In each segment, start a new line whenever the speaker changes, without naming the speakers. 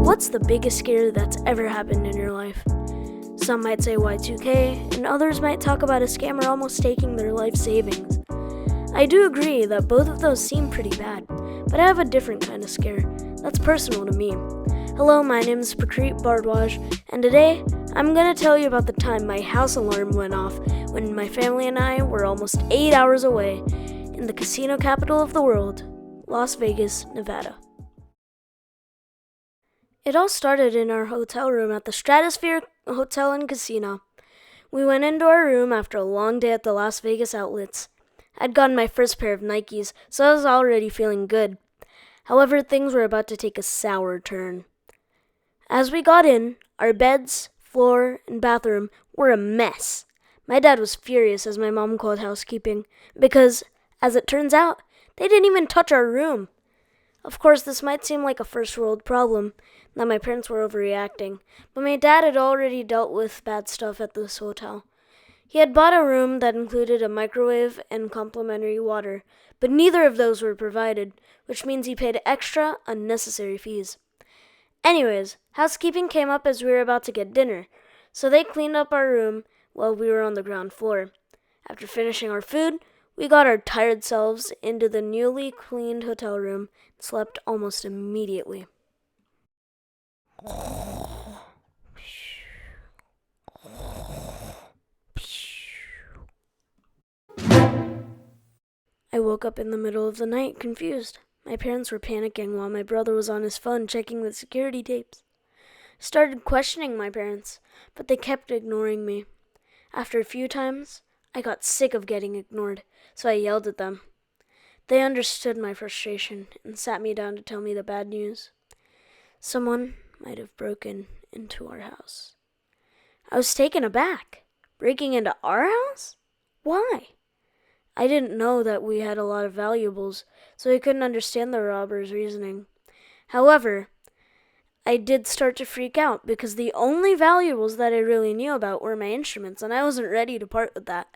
what's the biggest scare that's ever happened in your life? Some might say Y2K, and others might talk about a scammer almost taking their life savings. I do agree that both of those seem pretty bad, but I have a different kind of scare that's personal to me. Hello, my name is Prakrit Bardwaj, and today I'm going to tell you about the time my house alarm went off when my family and I were almost 8 hours away in the casino capital of the world, Las Vegas, Nevada. It all started in our hotel room at the Stratosphere Hotel and Casino. We went into our room after a long day at the Las Vegas outlets. I'd gotten my first pair of Nikes, so I was already feeling good. However, things were about to take a sour turn. As we got in, our beds, floor, and bathroom were a mess. My dad was furious as my mom called housekeeping because, as it turns out, they didn't even touch our room. Of course, this might seem like a first-world problem, that my parents were overreacting, but my dad had already dealt with bad stuff at this hotel. He had bought a room that included a microwave and complimentary water, but neither of those were provided, which means he paid extra, unnecessary fees. Anyways, housekeeping came up as we were about to get dinner, so they cleaned up our room while we were on the ground floor. After finishing our food, we got our tired selves into the newly cleaned hotel room and slept almost immediately. I woke up in the middle of the night, confused. My parents were panicking while my brother was on his phone checking the security tapes. I started questioning my parents, but they kept ignoring me. After a few times, I got sick of getting ignored, so I yelled at them. They understood my frustration and sat me down to tell me the bad news. Someone might have broken into our house. I was taken aback. Breaking into our house? Why? I didn't know that we had a lot of valuables, so I couldn't understand the robber's reasoning. However, I did start to freak out because the only valuables that I really knew about were my instruments, and I wasn't ready to part with that.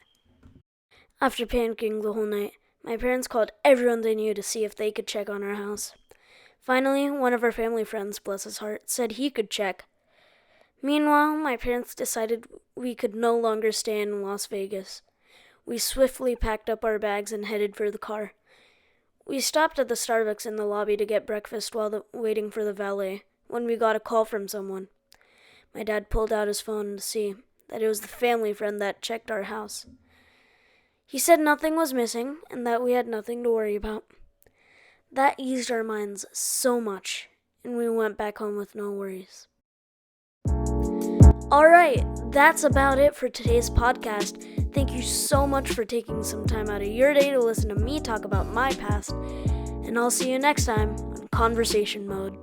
After panicking the whole night, my parents called everyone they knew to see if they could check on our house. Finally, one of our family friends, bless his heart, said he could check. Meanwhile, my parents decided we could no longer stay in Las Vegas. We swiftly packed up our bags and headed for the car. We stopped at the Starbucks in the lobby to get breakfast while waiting for the valet, when we got a call from someone. My dad pulled out his phone to see that it was the family friend that checked our house. He said nothing was missing and that we had nothing to worry about. That eased our minds so much, and we went back home with no worries. Alright, that's about it for today's podcast. Thank you so much for taking some time out of your day to listen to me talk about my past, and I'll see you next time on Conversation Mode.